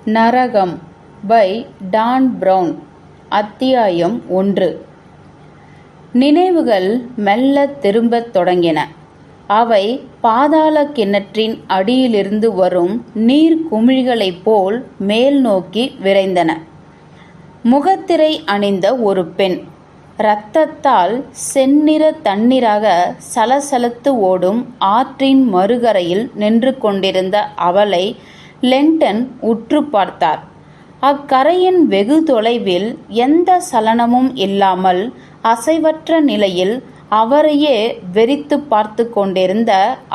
நரகம் by Don brown. அத்தியாயம் 1. நினைவுகள் மெல்ல திரும்பத் தொடங்கின. அவை பாதாள கிணற்றின் அடியிலிருந்து வரும் நீர் குமிழ்களைப் போல் மேல் நோக்கி விரைந்தன. முகத்திரை அணிந்த ஒரு பெண், இரத்தத்தால் செந்நிற தண்ணீராக சலசலத்து ஓடும் ஆற்றின் மறுகரையில் நின்று கொண்டிருந்த அவளை லெங்டன் உற்று பார்த்தார். அக்கரையின் வெகு தொலைவில் எந்த சலனமும் இல்லாமல் அசைவற்ற நிலையில் அவரையே வெறித்து பார்த்து கொண்டிருந்த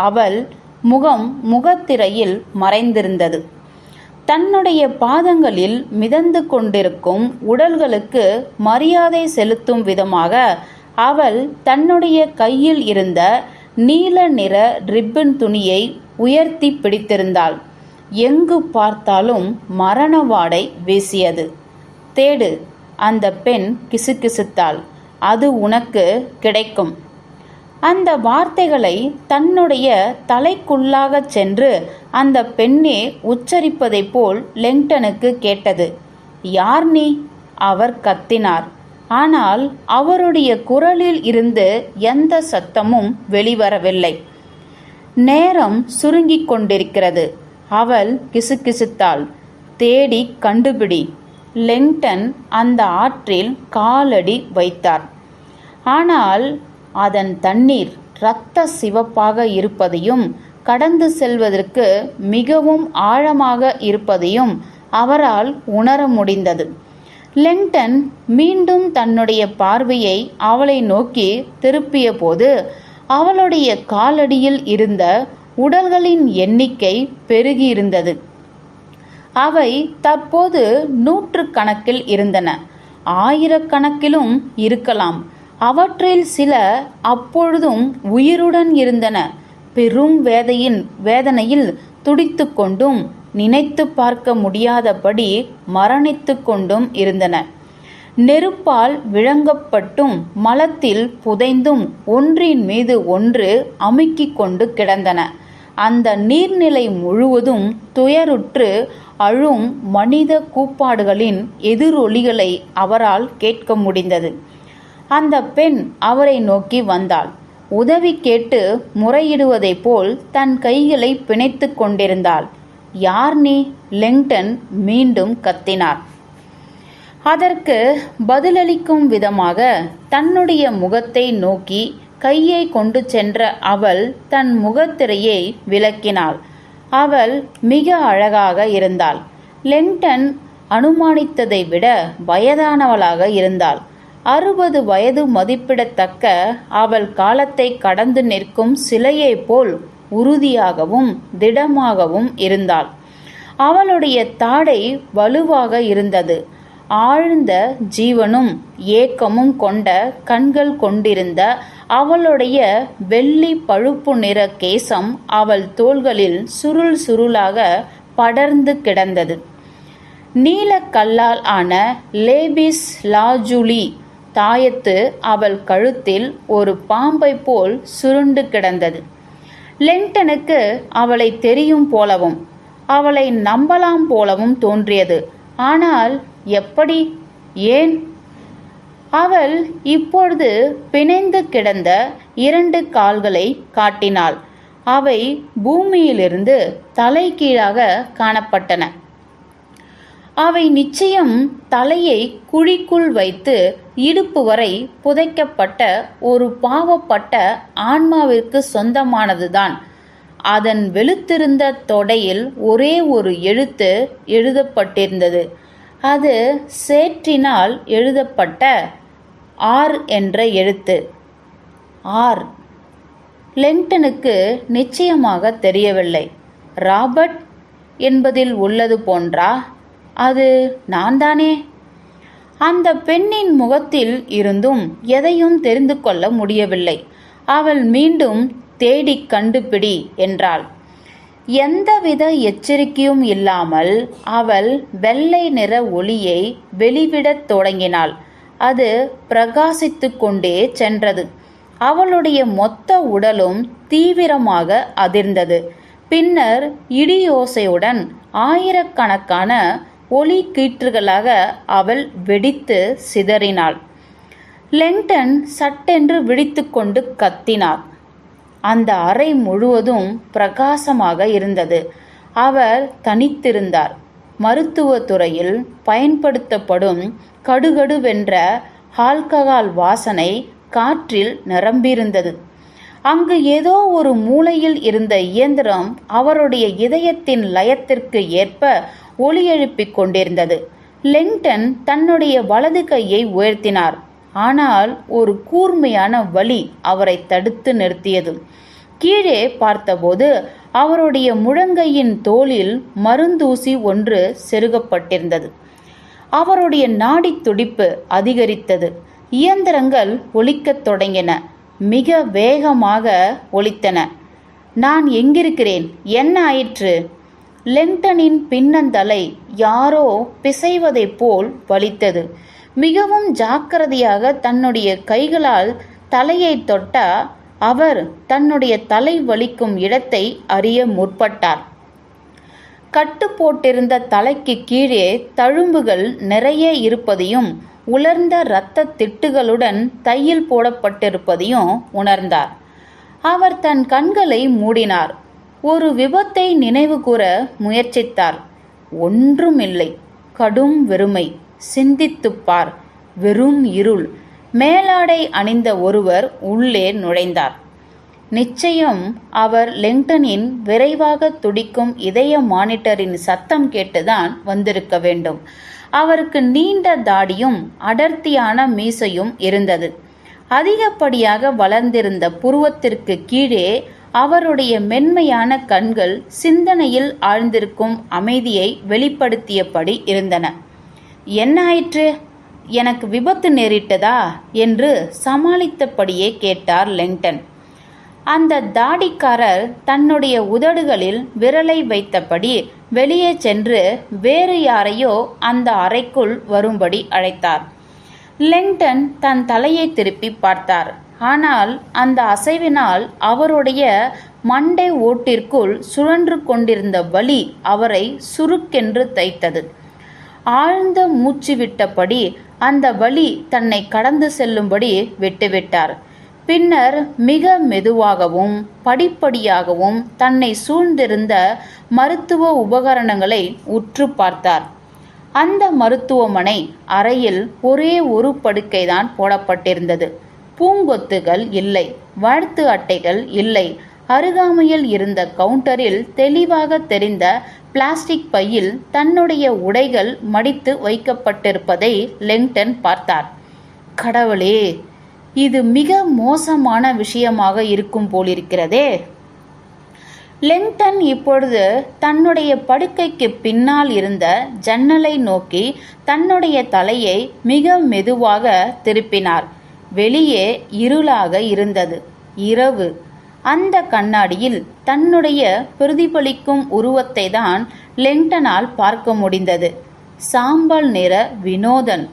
அவள் முகம் முகத்திரையில் மறைந்திருந்தது. தன்னுடைய பாதங்களில் மிதந்து கொண்டிருக்கும் உடல்களுக்கு மரியாதை செலுத்தும் விதமாக அவள் தன்னுடைய கையில் இருந்த நீல நிற ரிப்பன் துணியை உயர்த்தி பிடித்திருந்தாள். எங்கு பார்த்தாலும் மரண வாடை வீசியது. தேடு, அந்த பெண் கிசுகிசுத்தாள். அது உனக்கு கிடைக்கும். அந்த வார்த்தைகளை தன்னுடைய தலைக்குள்ளாக சென்று அந்த பெண்ணே உச்சரிப்பதைப் போல் லெங்டனுக்கு கேட்டது. யார் நீ? அவர் கத்தினார். ஆனால் அவருடைய குரலில் இருந்து எந்த சத்தமும் வெளிவரவில்லை. நேரம் சுருங்கிக் கொண்டிருக்கிறது. அவள் கிசுகிசுத்தாள். தேடி கண்டுபிடி. லெங்டன் அந்த ஆற்றில் காலடி வைத்தார். ஆனால் அதன் தண்ணீர் இரத்த சிவப்பாக இருப்பதையும் கடந்து செல்வதற்கு மிகவும் ஆழமாக இருப்பதையும் அவரால் உணர முடிந்தது. லெங்டன் மீண்டும் தன்னுடைய பார்வையை அவளை நோக்கி திருப்பிய போது அவளுடைய காலடியில் இருந்த உடல்களின் எண்ணிக்கை பெருகியிருந்தது. அவை தற்போது 100 கணக்கில் இருந்தன. 1000 கணக்கிலும் இருக்கலாம். அவற்றில் சில அப்பொழுதும் உயிருடன் இருந்தன. பெரும் வேதனையில் துடித்து கொண்டும் நினைத்து பார்க்க முடியாதபடி மரணித்து கொண்டும் இருந்தன. நெருப்பால் விழுங்கப்பட்டும் மலத்தில் புதைந்தும் ஒன்றின் மீது ஒன்று அமுக்கிக் கொண்டு கிடந்தன. அந்த நீர்நிலை முழுவதும் துயருற்று அழும் மனித கூப்பாடுகளின் எதிரொலிகளை அவரால் கேட்க முடிந்தது. அந்த பெண் அவரை நோக்கி வந்தாள். உதவி கேட்டு முறையிடுவதைப் போல் தன் கைகளை பிணைத்து கொண்டிருந்தாள். யார் நீ? லெங்டன் மீண்டும் கத்தினார். அதற்கு பதிலளிக்கும் விதமாக தன்னுடைய முகத்தை நோக்கி கையை கொண்டு சென்ற அவள் தன் முகத்திரையை விலக்கினாள். அவள் மிக அழகாக இருந்தாள். லெங்டன் அனுமானித்ததை விட வயதானவளாக இருந்தாள். 60 வயது மதிப்பிடத்தக்க அவள் காலத்தை கடந்து நிற்கும் சிலையைப் போல் உறுதியாகவும் திடமாகவும் இருந்தாள். அவளுடைய தாடை வலுவாக இருந்தது. ஆழ்ந்த ஜீவனும் ஏக்கமும் கொண்ட கண்கள் கொண்டிருந்த அவளுடைய வெள்ளி பழுப்பு நிற கேசம் அவள் தோள்களில் சுருள் சுருளாக படர்ந்து கிடந்தது. நீலக்கல்லால் ஆன லேபிஸ் லாஜுலி தாயத்து அவள் கழுத்தில் ஒரு பாம்பை போல் சுருண்டு கிடந்தது. லெங்டனுக்கு அவளை தெரியும் போலவும் அவளை நம்பலாம் போலவும் தோன்றியது. ஆனால் எப்படி? ஏன்? அவள் இப்பொழுது பிணைந்து கிடந்த 2 கால்களை காட்டினாள். அவை பூமியிலிருந்து தலைகீழாக காணப்பட்டன. அவை நிச்சயம் தலையை குழிக்குள் வைத்து இடுப்பு வரை புதைக்கப்பட்ட ஒரு பாவப்பட்ட ஆன்மாவிற்கு சொந்தமானதுதான். அதன் வெளுத்திருந்த தொடையில் ஒரே ஒரு எழுத்து எழுதப்பட்டிருந்தது. அது சேற்றினால் எழுதப்பட்ட ஆர் என்ற எழுத்து. ஆர். லெங்டனுக்கு நிச்சயமாக தெரியவில்லை. ராபர்ட் என்பதில் உள்ளது போன்றா? அது நான் தானே? அந்த பெண்ணின் முகத்தில் இருந்தும் எதையும் தெரிந்து கொள்ள முடியவில்லை. அவள் மீண்டும் தேடி கண்டுபிடி என்றாள். எந்தவித எச்சரிக்கையும் இல்லாமல் அவள் வெள்ளை நிற ஒளியை வெளிவிடத் தொடங்கினாள். அது பிரகாசித்து கொண்டே சென்றது. அவளுடைய மொத்த உடலும் தீவிரமாக அதிர்ந்தது. பின்னர் இடியோசையுடன் ஆயிரக்கணக்கான ஒளி கீற்றுகளாக அவள் வெடித்து சிதறினாள். லெங்டன் சட்டென்று விழித்துக்கொண்டு கத்தினார். அந்த அறை முழுவதும் பிரகாசமாக இருந்தது. அவர் தனித்திருந்தார். மருத்துவத்துறையில் பயன்படுத்தப்படும் கடுகடுவென்ற ஆல்கஹால் வாசனை காற்றில் நிரம்பியிருந்தது. அங்கு ஏதோ ஒரு மூலையில் இருந்த இயந்திரம் அவருடைய இதயத்தின் லயத்திற்கு ஏற்ப ஒலி எழுப்பிக் கொண்டிருந்தது. லெங்டன் தன்னுடைய வலது கையை உயர்த்தினார். ஆனால் ஒரு கூர்மையான வலி அவரை தடுத்து நிறுத்தியது. கீழே பார்த்தபோது அவருடைய முழங்கையின் தோளில் மருந்தூசி ஒன்று செருகப்பட்டிருந்தது. அவருடைய நாடி துடிப்பு அதிகரித்தது. இயந்திரங்கள் ஒலிக்கத் தொடங்கின. மிக வேகமாக ஒலித்தன. நான் எங்கிருக்கிறேன்? என்ன ஆயிற்று? லெங்டனின் பின்னந்தலை யாரோ பிசைவதைப் போல் வலித்தது. மிகவும் ஜாக்கிரதையாக தன்னுடைய கைகளால் தலையை தொட்ட அவர் தன்னுடைய தலை வலிக்கும் இடத்தை அறிய முற்பட்டார். கட்டு போட்டிருந்த தலைக்கு கீழே தழும்புகள் நிறைய இருப்பதையும் உலர்ந்த இரத்த திட்டுகளுடன் தையல் போடப்பட்டிருப்பதையும் உணர்ந்தார். அவர் தன் கண்களை மூடினார். ஒரு விபத்தை நினைவு கூற முயற்சித்தார். ஒன்றுமில்லை. கடும் வெறுமை. சிந்தித்துப் பார். வெறும் இருள். மேலாடை அணிந்த ஒருவர் உள்ளே நுழைந்தார். நிச்சயம் அவர் லெங்டனின் விரைவாக துடிக்கும் இதய மானிட்டரின் சத்தம் கேட்டுதான் வந்திருக்க வேண்டும். அவருக்கு நீண்ட தாடியும் அடர்த்தியான மீசையும் இருந்தது. அதிகப்படியாக வளர்ந்திருந்த புருவத்திற்கு கீழே அவருடைய மென்மையான கண்கள் சிந்தனையில் ஆழ்ந்திருக்கும் அமைதியை வெளிப்படுத்தியபடி இருந்தன. என்ன ஆயிற்று? எனக்கு விபத்து நேரிட்டதா என்று சமாளித்தபடியே கேட்டார் லெங்டன். அந்த தாடிக்காரர் தன்னுடைய உதடுகளில் விரலை வைத்தபடி வெளியே சென்று வேறு யாரையோ அந்த அறைக்குள் வரும்படி அழைத்தார். லெங்டன் தன் தலையை திருப்பி பார்த்தார். ஆனால் அந்த அசைவினால் அவருடைய மண்டை ஓட்டிற்குள் சுழன்று கொண்டிருந்த வலி அவரை சுருக்கென்று தைத்தது. ஆழ்ந்த மூச்சு விட்டபடி அந்த வலி தன்னை கடந்து செல்லும்படி விட்டுவிட்டார். பின்னர் மிக மெதுவாகவும் படிப்படியாகவும் தன்னை சூழ்ந்திருந்த மருத்துவ உபகரணங்களை உற்று பார்த்தார். அந்த மருத்துவமனை அறையில் ஒரே ஒரு படுக்கைதான் போடப்பட்டிருந்தது. பூங்கொத்துகள் இல்லை. வாழ்த்து அட்டைகள் இல்லை. அருகாமையில் இருந்த கவுண்டரில் தெளிவாக தெரிந்த பிளாஸ்டிக் பையில் தன்னுடைய உடைகள் மடித்து வைக்கப்பட்டிருப்பதை லெங்டன் பார்த்தார். கடவுளே, இது மிக மோசமான விஷயமாக இருக்கும் போலிருக்கிறதே. லெங்டன் இப்பொழுது தன்னுடைய படுக்கைக்கு பின்னால் இருந்த ஜன்னலை நோக்கி தன்னுடைய தலையை மிக மெதுவாக திருப்பினார். வெளியே இருளாக இருந்தது. இரவு. அந்த கண்ணாடியில் தன்னுடைய பிரதிபலிக்கும் உருவத்தை தான் லெங்டனால் பார்க்க முடிந்தது. சாம்பல் நிற வினோதன்.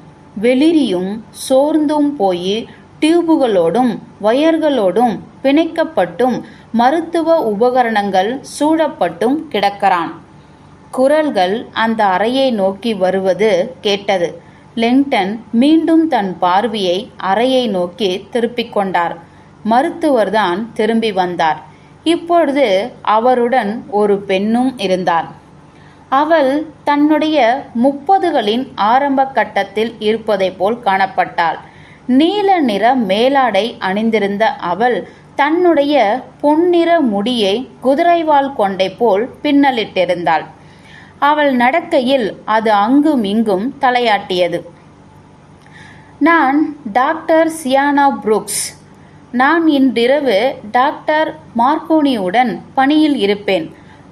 வெளிரியும் சோர்ந்தும் போய் டியூபுகளோடும் வயர்களோடும் பிணைக்கப்பட்டும் மருத்துவ உபகரணங்கள் சூழப்பட்டும் கிடக்கிறான். குரல்கள் அந்த அறையை நோக்கி வருவது கேட்டது. லெங்டன் மீண்டும் தன் பார்வையை அறையை நோக்கி திருப்பிக் கொண்டார். மருத்துவர்தான் திரும்பி வந்தார். இப்பொழுது அவருடன் ஒரு பெண்ணும் இருந்தார். அவள் தன்னுடைய 30களின் ஆரம்ப கட்டத்தில் இருப்பதை போல் காணப்பட்டாள். நீல நிற மேலாடை அணிந்திருந்த அவள் தன்னுடைய பொன்னிற முடியை குதிரைவால் கொண்டை போல் பின்னலிட்டிருந்தாள். அவள் நடக்கையில் அது அங்கும் இங்கும் தலையாட்டியது. நான் டாக்டர் சியானா புரூக்ஸ். நான் இன்றிரவு டாக்டர் மார்கோனியுடன் பணியில் இருப்பேன்.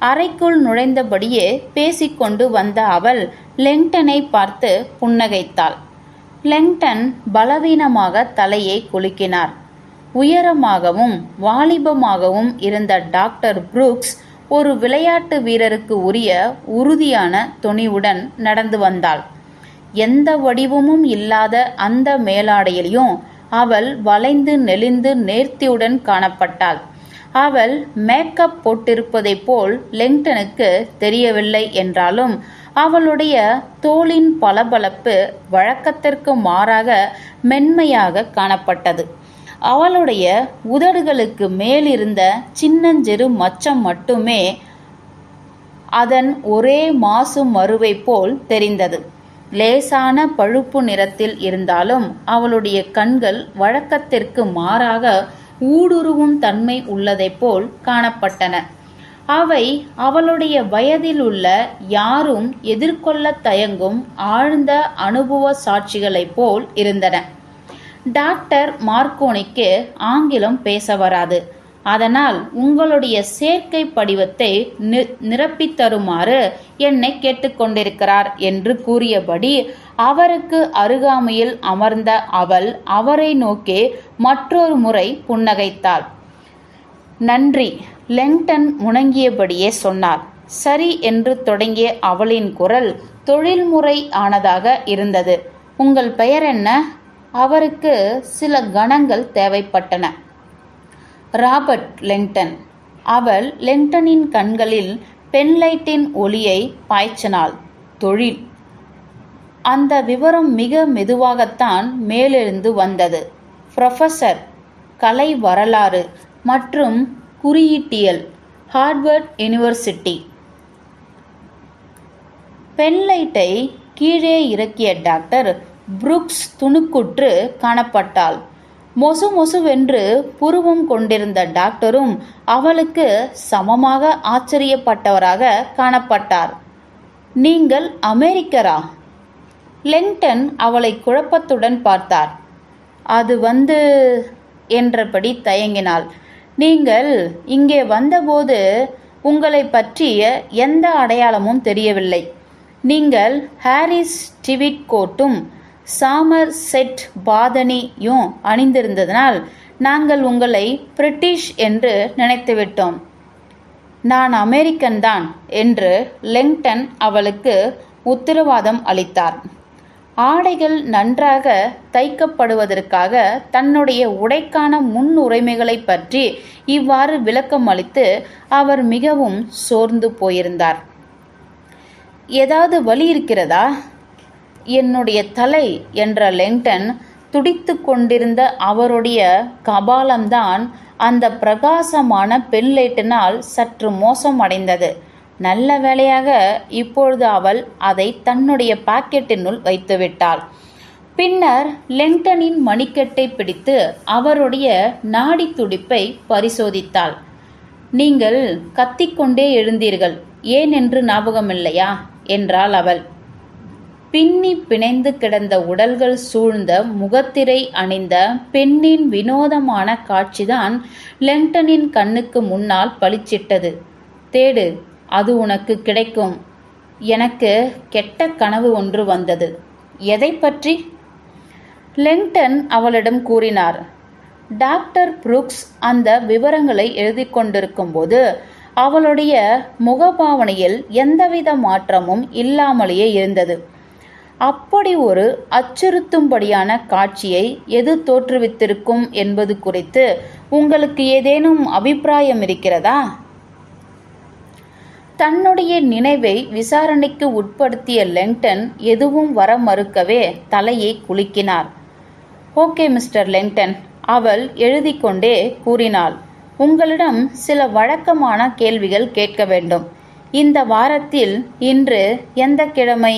அறைக்குள் நுழைந்தபடியே பேசிக்கொண்டு வந்த அவள் லெங்டனை பார்த்து புன்னகைத்தாள். லெங்டன் பலவீனமாக தலையை குலுக்கினார். உயரமாகவும் வாலிபமாகவும் இருந்த டாக்டர் புரூக்ஸ் ஒரு விளையாட்டு வீரருக்கு உரிய உறுதியான துணிவுடன் நடந்து வந்தாள். எந்த வடிவமும் இல்லாத அந்த மேலாடையிலையும் அவள் வளைந்து நெளிந்து நேர்த்தியுடன் காணப்பட்டாள். அவள் மேக்கப் போட்டிருப்பதைப் போல் லெங்டனுக்கு தெரியவில்லை என்றாலும் அவளுடைய தோளின் பளபளப்பு வழக்கத்திற்கு மாறாக மென்மையாக காணப்பட்டது. அவளுடைய உதடுகளுக்கு மேலிருந்த சின்னஞ்சிறு மச்சம் மட்டுமே அதன் ஒரே மாசு மருவை போல் தெரிந்தது. லேசான பழுப்பு நிறத்தில் இருந்தாலும் அவளுடைய கண்கள் வழக்கத்திற்கு மாறாக ஊடுருவும் தன்மை உள்ளதைப் போல் காணப்பட்டன. அவை அவளுடைய வயதில் உள்ள யாரும் எதிர்கொள்ள தயங்கும் ஆழ்ந்த அனுபவ சாட்சிகளைப் போல் இருந்தன. டாக்டர் மார்க்கோனிக்கு ஆங்கிலம் பேச வராது. அதனால் உங்களுடைய சேர்க்கை படிவத்தை நிரப்பித் தருமாறு என்னை கேட்டுக்கொண்டிருக்கிறார் என்று கூறியபடி அவருக்கு அருகாமையில் அமர்ந்த அவள் அவரை நோக்கி மற்றொரு முறை புன்னகைத்தாள். நன்றி, லெங்டன் முணங்கியபடியே சொன்னார். சரி என்று தொடங்கிய அவளின் குரல் தொழில்முறை ஆனதாக இருந்தது. உங்கள் பெயர் என்ன? அவருக்கு சில கணங்கள் தேவைப்பட்டன. Robert Langdon. அவள் லெங்டனின் கண்களில் பென்லைட்டின் ஒளியை பாய்ச்சினாள். தொழில். அந்த விவரம் மிக மெதுவாகத்தான் மேலெழுந்து வந்தது. புரொஃபசர், கலை வரலாறு மற்றும் குறியீட்டியல், ஹார்வர்ட் யூனிவர்சிட்டி. பென்லைட்டை கீழே இறக்கிய டாக்டர் புரூக்ஸ் துணுக்குற்று காணப்பட்டாள். மொசு மொசுவென்று புருவம் கொண்டிருந்த டாக்டரும் அவளுக்கு சமமாக ஆச்சரியப்பட்டவராக காணப்பட்டார். நீங்கள் அமெரிக்கரா? லெங்டன் அவளை குழப்பத்துடன் பார்த்தார். அது என்றபடி தயங்கினாள். நீங்கள் இங்கே வந்தபோது உங்களை பற்றிய எந்த அடையாளமும் தெரியவில்லை. நீங்கள் ஹாரிஸ் டிவிட் கோட்டும் சாமர் செட் பாதனியும் அணிந்திருந்ததனால் நாங்கள் உங்களை பிரிட்டிஷ் என்று நினைத்துவிட்டோம். நான் அமெரிக்கன்தான் என்று லெங்டன் அவளுக்கு உத்தரவாதம் அளித்தார். ஆடைகள் நன்றாக தைக்கப்படுவதற்காக தன்னுடைய உடைக்கான முன்னுரிமைகளை பற்றி இவ்வாறு விளக்கம் அளித்து அவர் மிகவும் சோர்ந்து போயிருந்தார். ஏதாவது வலி இருக்கிறதா? என்னுடைய தலை என்ற லெங்டன் துடித்து கொண்டிருந்த அவருடைய கபாலம்தான் அந்த பிரகாசமான பென்லைட்டினால் சற்று மோசமடைந்தது. நல்ல வேளையாக இப்பொழுது அவள் அதை தன்னுடைய பாக்கெட்டினுள் வைத்துவிட்டாள். பின்னர் லெங்டனின் மணிக்கட்டை பிடித்து அவருடைய நாடி துடிப்பை பரிசோதித்தாள். நீங்கள் கத்திக்கொண்டே எழுந்தீர்கள், ஏன் என்று ஞாபகமில்லையா என்றாள் அவள். பின்னி பிணைந்து கிடந்த உடல்கள் சூழ்ந்த முகத்திரை அணிந்த பெண்ணின் வினோதமான காட்சிதான் லெங்டனின் கண்ணுக்கு முன்னால் பளிச்சிட்டது. தேடு, அது உனக்கு கிடைக்கும். எனக்கு கெட்ட கனவு ஒன்று வந்தது. எதை பற்றி? லெங்டன் அவளிடம் கூறினார். டாக்டர் புரூக்ஸ் அந்த விவரங்களை எழுதி கொண்டிருக்கும் போது அவளுடைய முகபாவனையில் எந்தவித மாற்றமும் இல்லாமலேயே இருந்தது. அப்படி ஒரு அச்சுறுத்தும்படியான காட்சியை எது தோற்றுவித்திருக்கும் என்பது குறித்து உங்களுக்கு ஏதேனும் அபிப்பிராயம் இருக்கிறதா? தன்னுடைய நினைவை விசாரணைக்கு உட்படுத்திய லெங்டன் எதுவும் வர மறுக்கவே தலையை குலுக்கினார். ஓகே மிஸ்டர் லெங்டன், அவள் எழுதி கொண்டே கூறினாள். உங்களிடம் சில வழக்கமான கேள்விகள் கேட்க வேண்டும். இந்த வாரத்தில் இன்று எந்த கிழமை?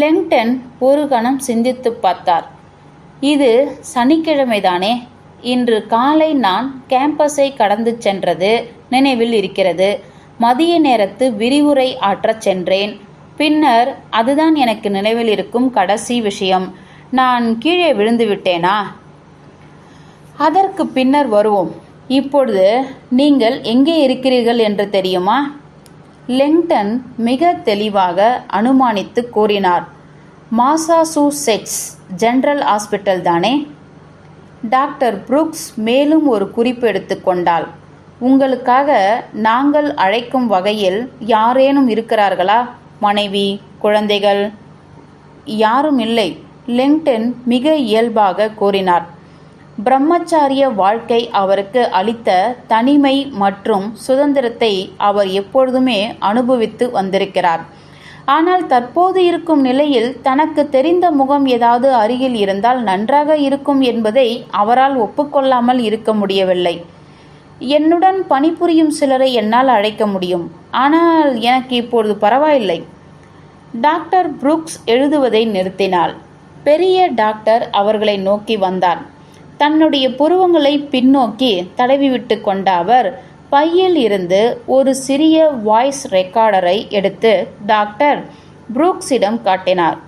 லெங்டன் ஒரு கணம் சிந்தித்து பார்த்தார். இது சனிக்கிழமைதானே. இன்று காலை நான் கேம்பஸை கடந்து சென்றது நினைவில் இருக்கிறது. மதிய நேரத்து விரிவுரை ஆற்றச் சென்றேன். பின்னர் அதுதான் எனக்கு நினைவில் இருக்கும் கடைசி விஷயம். நான் கீழே விழுந்து விட்டேனா? அதற்கு பின்னர் வருவோம். இப்பொழுது நீங்கள் எங்கே இருக்கிறீர்கள் என்று தெரியுமா? லெங்டன் மிக தெளிவாக அனுமானித்து கூறினார். மாசாசூசெட்ஸ் ஜெனரல் ஹாஸ்பிட்டல் தானே? டாக்டர் புரூக்ஸ் மேலும் ஒரு குறிப்பு எடுத்துக்கொண்டாள். உங்களுக்காக நாங்கள் அழைக்கும் வகையில் யாரேனும் இருக்கிறார்களா? மனைவி, குழந்தைகள்? யாரும் இல்லை, லெங்டன் மிக இயல்பாக கூறினார். பிரம்மச்சாரிய வாழ்க்கை அவருக்கு அளித்த தனிமை மற்றும் சுதந்திரத்தை அவர் எப்பொழுதுமே அனுபவித்து வந்திருக்கிறார். ஆனால் தற்போது இருக்கும் நிலையில் தனக்கு தெரிந்த முகம் ஏதாவது அருகில் இருந்தால் நன்றாக இருக்கும் என்பதை அவரால் ஒப்புக்கொள்ளாமல் இருக்க முடியவில்லை. என்னுடன் பணிபுரியும் சிலரை என்னால் அழைக்க முடியும், ஆனால் எனக்கு இப்பொழுது பரவாயில்லை. டாக்டர் புரூக்ஸ் எழுதுவதை நிறுத்தினாள். பெரிய டாக்டர் அவர்களை நோக்கி வந்தார். தன்னுடைய புருவங்களை பின்னோக்கி தடவிவிட்டு கொண்ட அவர் பையில் இருந்து ஒரு சிறிய வாய்ஸ் ரெக்கார்டரை எடுத்து டாக்டர் புரூக்ஸிடம் காட்டினார்.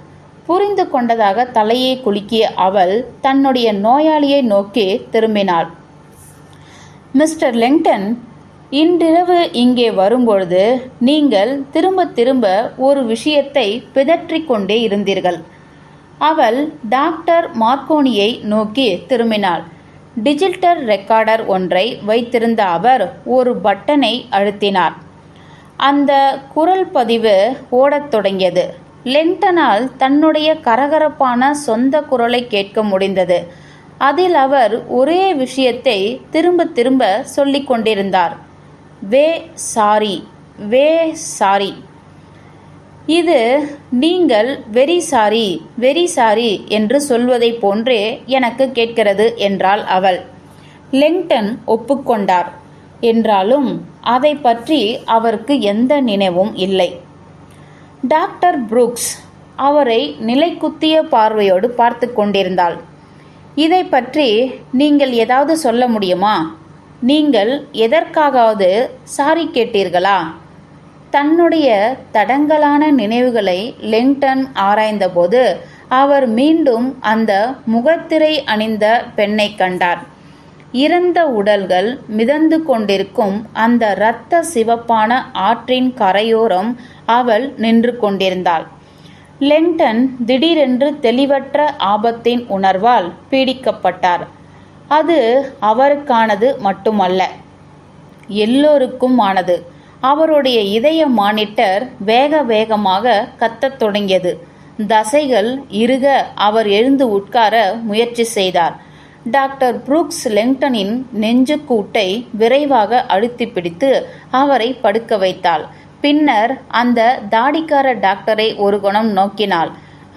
புரிந்து கொண்டதாக தலையை குலுக்கிய அவள் தன்னுடைய நோயாளியை நோக்கி திரும்பினாள். மிஸ்டர் லெங்டன், இன்றிரவு இங்கே வரும்பொழுது நீங்கள் திரும்ப திரும்ப ஒரு விஷயத்தை பிதற்றிக் கொண்டே இருந்தீர்கள். அவள் டாக்டர் மார்க்கோனியை நோக்கி திரும்பினாள். டிஜிட்டல் ரெக்கார்டர் ஒன்றை வைத்திருந்த அவர் ஒரு பட்டனை அழுத்தினார். அந்த குரல் பதிவு ஓடத் தொடங்கியது. லெங்டனால் தன்னுடைய கரகரப்பான சொந்த குரலை கேட்க முடிந்தது. அதில் அவர் ஒரே விஷயத்தை திரும்ப திரும்ப சொல்லிக் கொண்டிருந்தார். வே சாரி, வே சாரி. இது நீங்கள் வெரி சாரி, வெரி சாரி என்று சொல்வதை போன்றே எனக்கு கேட்கிறது என்றாள் அவள். லெங்டன் ஒப்புக்கொண்டார். என்றாலும் அதை பற்றி அவருக்கு எந்த நினைவும் இல்லை. டாக்டர் புரூக்ஸ் அவரை நிலைக்குத்திய பார்வையோடு பார்த்து கொண்டிருந்தாள். இதை பற்றி நீங்கள் ஏதாவது சொல்ல முடியுமா? நீங்கள் எதற்காவது சாரி கேட்டீர்களா? தன்னுடைய தடங்கலான நினைவுகளை லெங்டன் ஆராய்ந்தபோது அவர் மீண்டும் அந்த முகத்திரை அணிந்த பெண்ணை கண்டார். இறந்த உடல்கள் மிதந்து கொண்டிருக்கும் அந்த இரத்த சிவப்பான ஆற்றின் கரையோரம் அவள் நின்று கொண்டிருந்தாள். லெங்டன் திடீரென்று தெளிவற்ற ஆபத்தின் உணர்வால் பீடிக்கப்பட்டார். அது அவருக்கானது மட்டுமல்ல, எல்லோருக்கும் ஆனது. அவருடைய இதய மானிட்டர் வேக வேகமாக கத்தத் தொடங்கியது. தசைகள் இறுக அவர் எழுந்து உட்கார முயற்சி செய்தார். டாக்டர் புரூக்ஸ் லெங்டனின் நெஞ்சுக்கூட்டை விரைவாக அழுத்தி பிடித்து அவரை படுக்க வைத்தாள். பின்னர் அந்த தாடிக்கார டாக்டரை ஒரு கணம் நோக்கினாள்.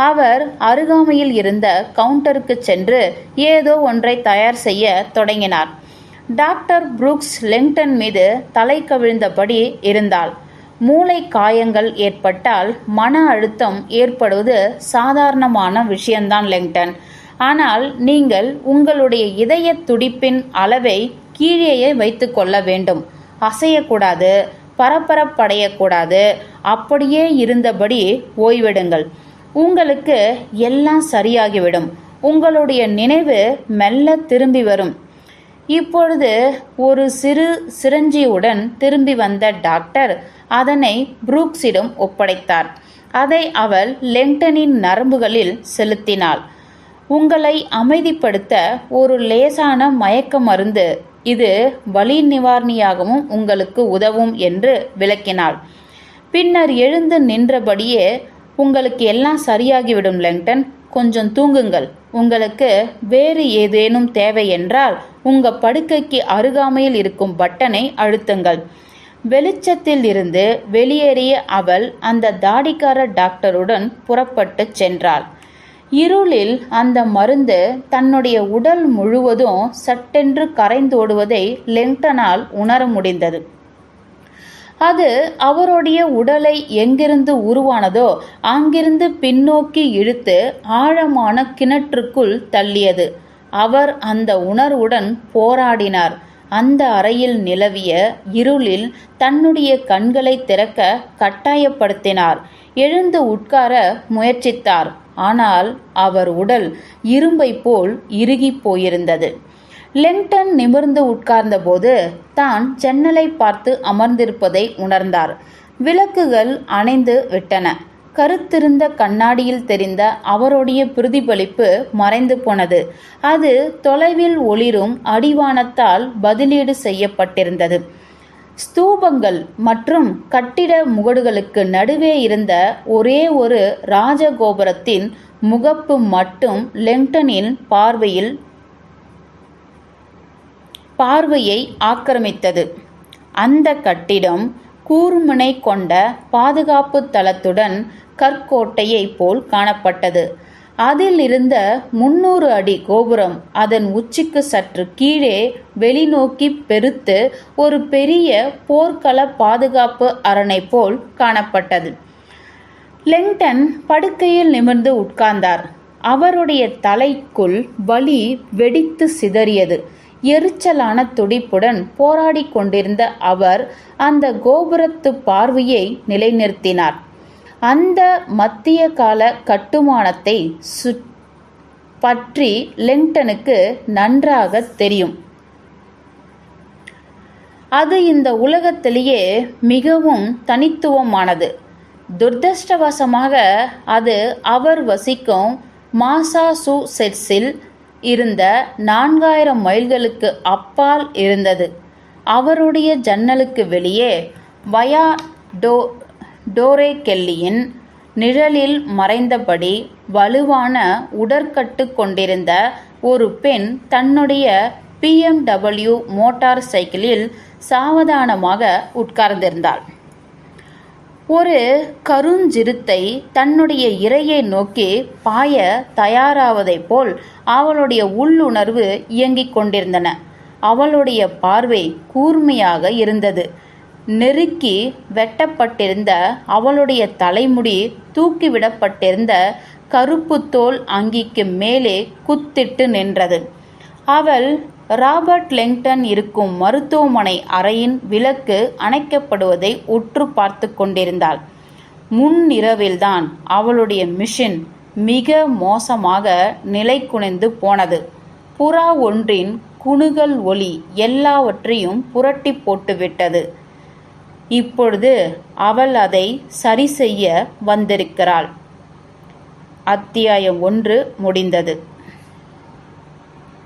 அவர் அருகாமையில் இருந்த கவுண்டருக்கு சென்று ஏதோ ஒன்றை தயார் செய்ய தொடங்கினார். டாக்டர் புரூக்ஸ் லெங்டன் மீது தலை கவிழ்ந்தபடி இருந்தாள். மூளை காயங்கள் ஏற்பட்டால் மன அழுத்தம் ஏற்படுவது சாதாரணமான விஷயம்தான் லெங்டன். ஆனால் நீங்கள் உங்களுடைய இதய துடிப்பின் அளவை கீழேயே வைத்து கொள்ள வேண்டும். அசையக்கூடாது, பரபரப்படையக்கூடாது. அப்படியே இருந்தபடி ஓய்வெடுங்கள். உங்களுக்கு எல்லாம் சரியாகிவிடும். உங்களுடைய நினைவு மெல்ல திரும்பி வரும். இப்பொழுது ஒரு சிறு சிரஞ்சியுடன் திரும்பி வந்த டாக்டர் அதனை புரூக்ஸிடம் ஒப்படைத்தார். அதை அவள் லெங்டனின் நரம்புகளில் செலுத்தினாள். உங்களை அமைதிப்படுத்த ஒரு லேசான மயக்க மருந்து, இது வலி நிவாரணியாகவும் உங்களுக்கு உதவும் என்று விளக்கினாள். பின்னர் எழுந்து நின்றபடியே, உங்களுக்கு எல்லாம் சரியாகிவிடும் லெங்டன், கொஞ்சம் தூங்குங்கள். உங்களுக்கு வேறு ஏதேனும் தேவை என்றால் உங்க படுக்கைக்கு அருகாமையில் இருக்கும் பட்டனை அழுத்துங்கள். வெளிச்சத்தில் இருந்து வெளியேறிய அவள் அந்த தாடிக்கார டாக்டருடன் புறப்பட்டு சென்றாள். இருளில் அந்த மருந்து தன்னுடைய உடல் முழுவதும் சட்டென்று கரைந்தோடுவதை லெங்டனால் உணர முடிந்தது. அது அவருடைய உடலை எங்கிருந்து உருவானதோ அங்கிருந்து பின்னோக்கி இழுத்து ஆழமான கிணற்றுக்குள் தள்ளியது. அவர் அந்த உணர்வுடன் போராடினார். அந்த அறையில் நிலவிய இருளில் தன்னுடைய கண்களை திறக்க கட்டாயப்படுத்தினார். எழுந்து உட்கார முயற்சித்தார். ஆனால் அவர் உடல் இரும்பை போல் இறுகி போயிருந்தது. லெங்டன் நிமிர்ந்து உட்கார்ந்தபோது தான் ஜன்னலை பார்த்து அமர்ந்திருப்பதை உணர்ந்தார். விளக்குகள் அணைந்து விட்டன. கருத்திருந்த கண்ணாடியில் தெரிந்த அவருடைய பிரதிபலிப்பு மறைந்து போனது. அது தொலைவில் ஒளிரும் அடிவானத்தால் பதிலீடு செய்யப்பட்டிருந்தது. ஸ்தூபங்கள் மற்றும் கட்டிட முகடுகளுக்கு நடுவே இருந்த ஒரே ஒரு ராஜகோபுரத்தின் முகப்பு மட்டும் லெங்டனின் பார்வையில் பார்வையை ஆக்கிரமித்தது. அந்த கட்டிடம் கூர்முனை கொண்ட பாதுகாப்பு தளத்துடன் கற்கோட்டையைப் போல் காணப்பட்டது. அதில் இருந்த 300 அடி கோபுரம் அதன் உச்சிக்கு சற்று கீழே வெளிநோக்கி பெருத்து ஒரு பெரிய போர்க்கள பாதுகாப்பு அரணை போல் காணப்பட்டது. லெங்டன் படுக்கையில் நிமிர்ந்து உட்கார்ந்தார். அவருடைய தலைக்குள் வலி வெடித்து சிதறியது. எரிச்சலான துடிப்புடன் போராடி கொண்டிருந்த அவர் அந்த கோபுரத்து பார்வையை நிலைநிறுத்தினார். அந்த மத்திய கால கட்டுமானத்தை பற்றி லெங்டனுக்கு நன்றாக தெரியும். அது இந்த உலகத்திலேயே மிகவும் தனித்துவமானது. துரதிர்ஷ்டவசமாக அது அவர் வசிக்கும் மாசாசூசெட்ஸில் இருந்த 4000 மைல்களுக்கு அப்பால் இருந்தது. அவருடைய ஜன்னலுக்கு வெளியே டோரேகெல்லியின் நிழலில் மறைந்தபடி வலுவான உடற்கட்டு கொண்டிருந்த ஒரு பெண் தன்னுடைய BMW மோட்டார் சைக்கிளில் சாவதானமாக உட்கார்ந்திருந்தாள். ஒரு கருஞ்சிறுத்தை தன்னுடைய இரையை நோக்கி பாய தயாராவதைப் போல் அவளுடைய உள்ளுணர்வு இயங்கிக் கொண்டிருந்தன. அவளுடைய பார்வை கூர்மையாக இருந்தது. நெருக்கி வெட்டப்பட்டிருந்த அவளுடைய தலைமுடி தூக்கிவிடப்பட்டிருந்த கருப்பு தோல் அங்கிக்கு மேலே குத்திட்டு நின்றது. அவள் ராபர்ட் லெங்டன் இருக்கும் மருத்துவமனை அறையின் விளக்கு அணைக்கப்படுவதை உற்று பார்த்து கொண்டிருந்தாள். முன்னிரவில்தான் அவளுடைய மிஷின் மிக மோசமாக நிலை குலைந்து போனது. புறா ஒன்றின் குணுகல் ஒலி எல்லாவற்றையும் புரட்டி போட்டுவிட்டது. இப்பொழுது அவள் அதை சரி செய்ய வந்திருக்கிறாள். அத்தியாயம் 1 முடிந்தது.